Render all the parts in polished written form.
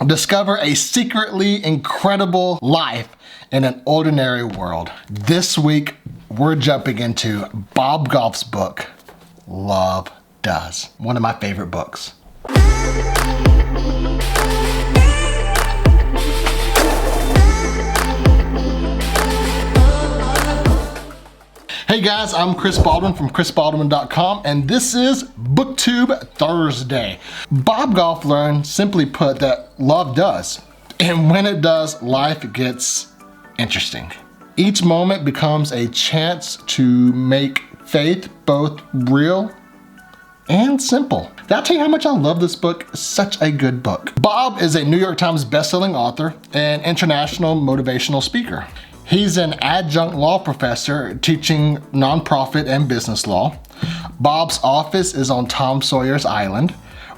Discover a secretly incredible life in an ordinary world. This week, we're jumping into Bob Goff's book, Love Does. One of my favorite books. Hey guys, I'm Chris Baldwin from chrisbaldwin.com, and this is BookTube Thursday. Bob Goff learned, simply put, that love does. And when it does, life gets interesting. Each moment becomes a chance to make faith both real and simple. Did I tell you how much I love this book? It's such a good book. Bob is a New York Times bestselling author and international motivational speaker. He's an adjunct law professor teaching nonprofit and business law. Bob's office is on Tom Sawyer's Island,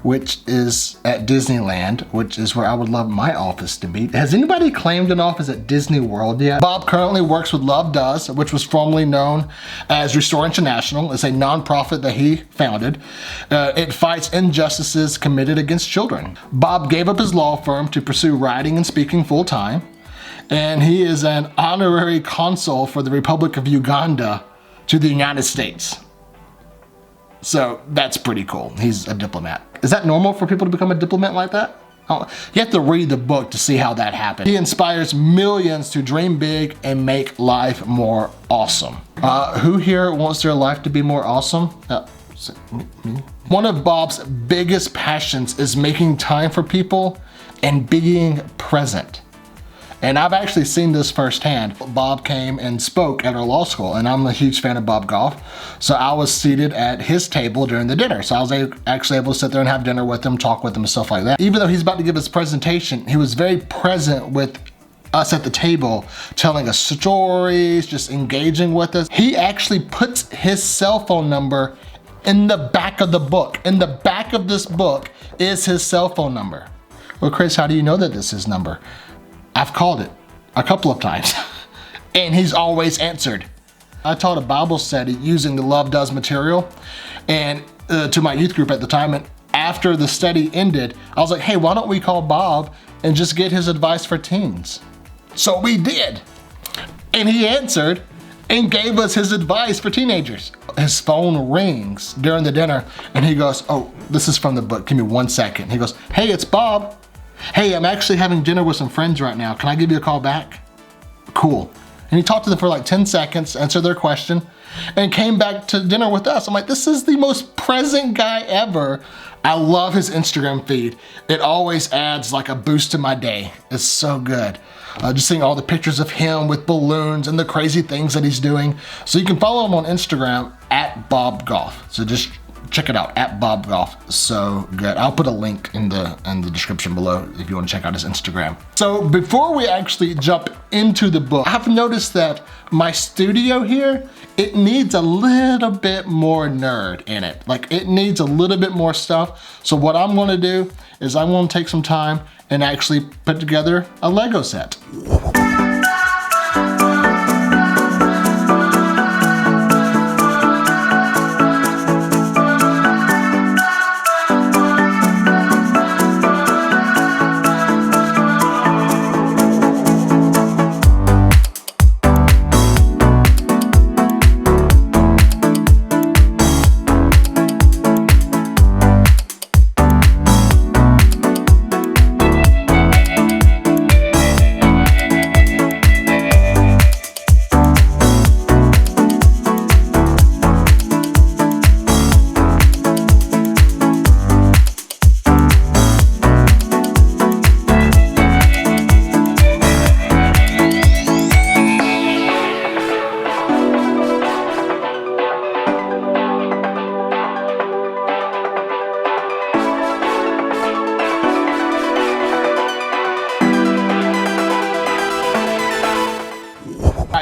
which is at Disneyland, which is where I would love my office to be. Has anybody claimed an office at Disney World yet? Bob currently works with Love Does, which was formerly known as Restore International. It's a nonprofit that he founded. It fights injustices committed against children. Bob gave up his law firm to pursue writing and speaking full time. And he is an honorary consul for the Republic of Uganda to the United States. So that's pretty cool. He's a diplomat. Is that normal for people to become a diplomat like that? Oh, you have to read the book to see how that happened. He inspires millions to dream big and make life more awesome. Who here wants their life to be more awesome? Me. One of Bob's biggest passions is making time for people and being present. And I've actually seen this firsthand. Bob came and spoke at our law school, and I'm a huge fan of Bob Goff. So I was seated at his table during the dinner. So I was actually able to sit there and have dinner with him, talk with him and stuff like that. Even though he's about to give his presentation, he was very present with us at the table, telling us stories, just engaging with us. He actually puts his cell phone number in the back of the book. In the back of this book is his cell phone number. Well, Chris, how do you know that this is his number? I've called it a couple of times and he's always answered. I taught a Bible study using the Love Does material and to my youth group at the time, and after the study ended, I was like, hey, why don't we call Bob and just get his advice for teens? So we did. And he answered and gave us his advice for teenagers. His phone rings during the dinner and he goes, oh, this is from the book, give me 1 second. He goes, hey, it's Bob. Hey, I'm actually having dinner with some friends right now. Can I give you a call back? Cool. And he talked to them for like 10 seconds, answered their question, and came back to dinner with us. I'm like, this is the most present guy ever. I love his Instagram feed. It always adds like a boost to my day. It's so good. Just seeing all the pictures of him with balloons and the crazy things that he's doing. So you can follow him on Instagram at Bob Goff. So just check it out, at Bob Goff. So good. I'll put a link in the description below if you want to check out his Instagram. So before we actually jump into the book, I've noticed that my studio here, it needs a little bit more nerd in it. Like, it needs a little bit more stuff. So what I'm going to do is I'm going to take some time and actually put together a Lego set.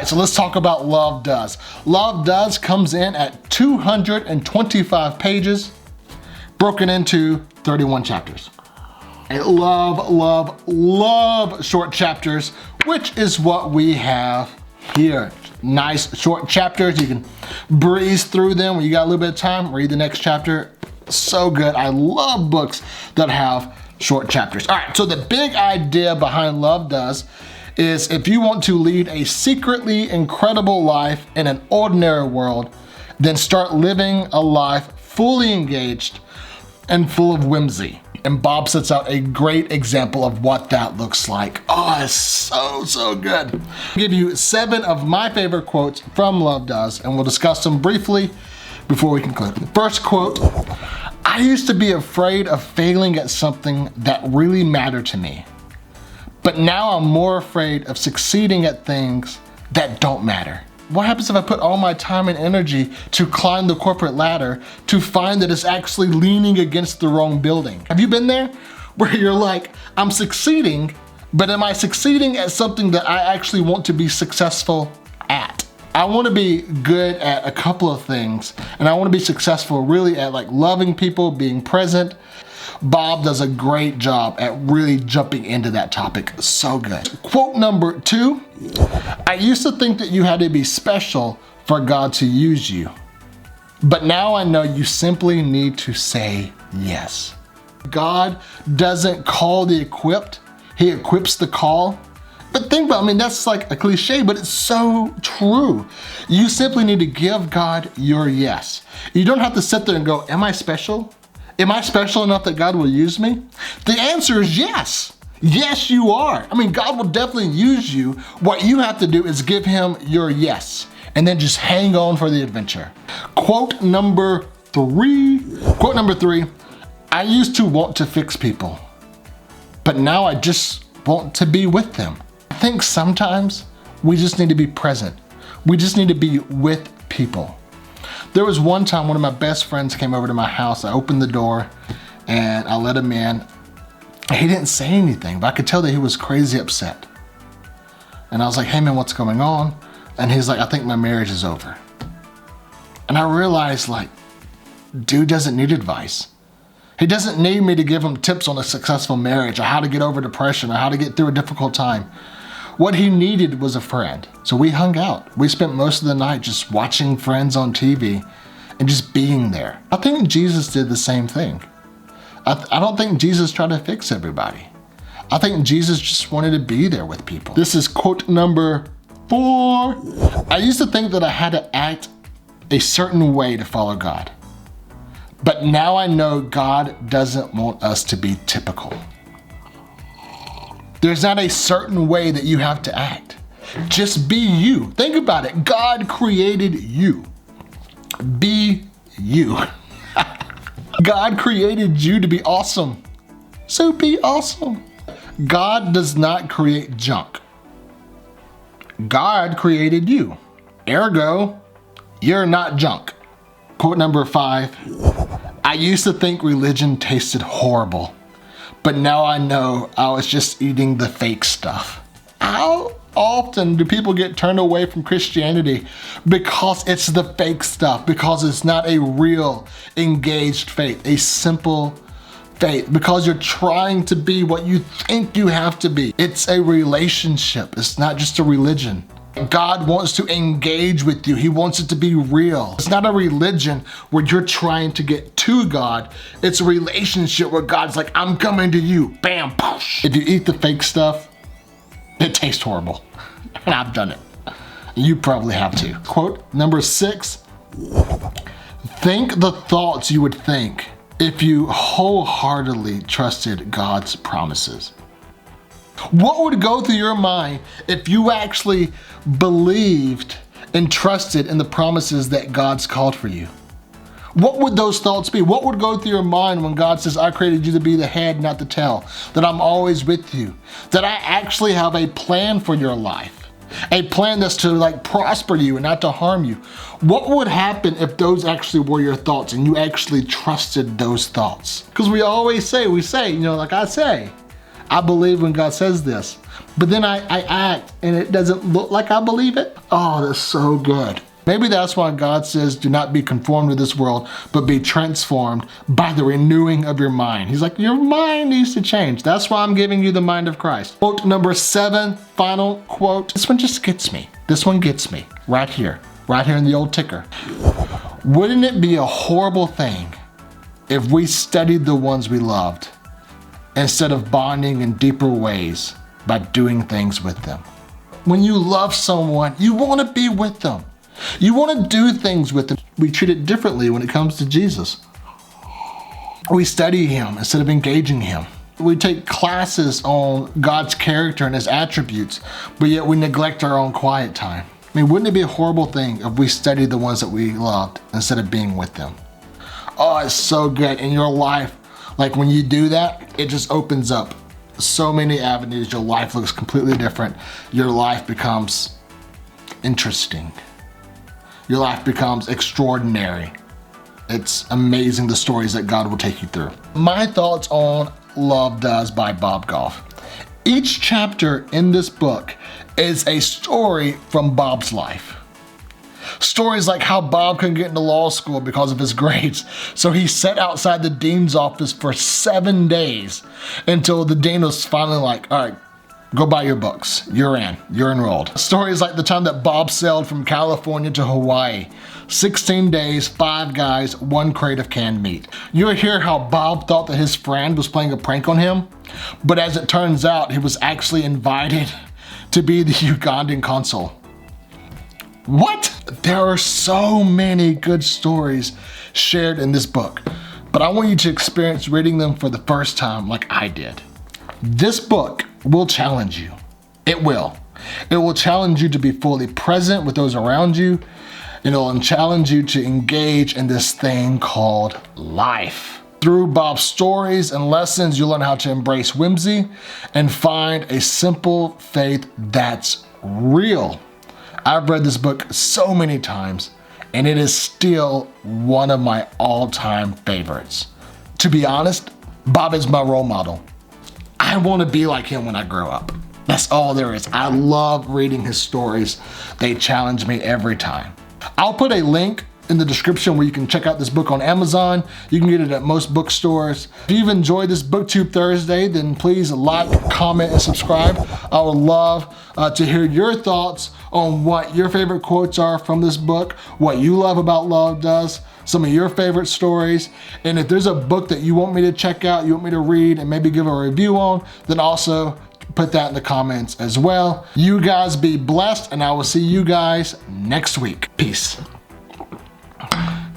So let's talk about Love Does. Love Does comes in at 225 pages, broken into 31 chapters. I love short chapters, which is what we have here. Nice short chapters. You can breeze through them. When you got a little bit of time, read the next chapter. So good. I love books that have short chapters. All right, so the big idea behind Love Does is if you want to lead a secretly incredible life in an ordinary world, then start living a life fully engaged and full of whimsy. And Bob sets out a great example of what that looks like. Oh, it's so good. I'll give you 7 of my favorite quotes from Love Does, and we'll discuss them briefly before we conclude. First quote, I used to be afraid of failing at something that really mattered to me. But now I'm more afraid of succeeding at things that don't matter. What happens if I put all my time and energy to climb the corporate ladder to find that it's actually leaning against the wrong building? Have you been there? Where you're like, I'm succeeding, but am I succeeding at something that I actually want to be successful at? I want to be good at a couple of things, and I want to be successful really at like loving people, being present. Bob does a great job at really jumping into that topic. So good. Quote number 2, I used to think that you had to be special for God to use you. But now I know you simply need to say yes. God doesn't call the equipped, He equips the call. But think about it, I mean, that's like a cliche, but it's so true. You simply need to give God your yes. You don't have to sit there and go, am I special? Am I special enough that God will use me? The answer is yes. Yes, you are. I mean, God will definitely use you. What you have to do is give Him your yes, and then just hang on for the adventure. Quote number 3, I used to want to fix people, but now I just want to be with them. I think sometimes we just need to be present. We just need to be with people. There was one time one of my best friends came over to my house. I opened the door and I let him in. He didn't say anything, but I could tell that he was crazy upset. And I was like, hey man, what's going on? And he's like, I think my marriage is over. And I realized like, dude doesn't need advice. He doesn't need me to give him tips on a successful marriage or how to get over depression or how to get through a difficult time. What he needed was a friend. So we hung out. We spent most of the night just watching Friends on TV and just being there. I think Jesus did the same thing. I don't think Jesus tried to fix everybody. I think Jesus just wanted to be there with people. This is quote number 4. I used to think that I had to act a certain way to follow God. But now I know God doesn't want us to be typical. There's not a certain way that you have to act. Just be you. Think about it. God created you. Be you. God created you to be awesome. So be awesome. God does not create junk. God created you. Ergo, you're not junk. Quote number 5. I used to think religion tasted horrible, but now I know I was just eating the fake stuff. How often do people get turned away from Christianity because it's the fake stuff, because it's not a real engaged faith, a simple faith, because you're trying to be what you think you have to be. It's a relationship. It's not just a religion. God wants to engage with you. He wants it to be real. It's not a religion where you're trying to get to God. It's a relationship where God's like, I'm coming to you. Bam, poosh. If you eat the fake stuff, it tastes horrible. And I've done it. You probably have too. Quote number 6. Think the thoughts you would think if you wholeheartedly trusted God's promises. What would go through your mind if you actually believed and trusted in the promises that God's called for you? What would those thoughts be? What would go through your mind when God says, I created you to be the head, not the tail, that I'm always with you, that I actually have a plan for your life, a plan that's to like prosper you and not to harm you? What would happen if those actually were your thoughts and you actually trusted those thoughts? Because we always say, like I say, I believe when God says this, but then I act and it doesn't look like I believe it. Oh, that's so good. Maybe that's why God says, do not be conformed to this world, but be transformed by the renewing of your mind. He's like, your mind needs to change. That's why I'm giving you the mind of Christ. Quote number 7, final quote. This one just gets me. This one gets me right here in the old ticker. Wouldn't it be a horrible thing if we studied the ones we loved instead of bonding in deeper ways by doing things with them. When you love someone, you want to be with them. You want to do things with them. We treat it differently when it comes to Jesus. We study him instead of engaging him. We take classes on God's character and his attributes, but yet we neglect our own quiet time. I mean, wouldn't it be a horrible thing if we studied the ones that we loved instead of being with them? Oh, it's so good in your life. Like when you do that, it just opens up so many avenues. Your life looks completely different. Your life becomes interesting. Your life becomes extraordinary. It's amazing the stories that God will take you through. My thoughts on Love Does by Bob Goff. Each chapter in this book is a story from Bob's life. Stories like how Bob couldn't get into law school because of his grades, so he sat outside the dean's office for 7 days until the dean was finally like, all right, go buy your books. You're in. You're enrolled. Stories like the time that Bob sailed from California to Hawaii. 16 days, 5 guys, 1 crate of canned meat. You'll hear how Bob thought that his friend was playing a prank on him, but as it turns out, he was actually invited to be the Ugandan consul. What? There are so many good stories shared in this book, but I want you to experience reading them for the first time like I did. This book will challenge you. It will. It will challenge you to be fully present with those around you. And it will challenge you to engage in this thing called life. Through Bob's stories and lessons, you'll learn how to embrace whimsy and find a simple faith that's real. I've read this book so many times, and it is still one of my all-time favorites. To be honest, Bob is my role model. I want to be like him when I grow up. That's all there is. I love reading his stories. They challenge me every time. I'll put a link in the description where you can check out this book on Amazon. You can get it at most bookstores. If you've enjoyed this BookTube Thursday, then please like, comment, and subscribe. I would love to hear your thoughts on what your favorite quotes are from this book, what you love about Love Does, some of your favorite stories, and if there's a book that you want me to check out, you want me to read and maybe give a review on, then also put that in the comments as well. You guys be blessed, and I will see you guys next week. Peace.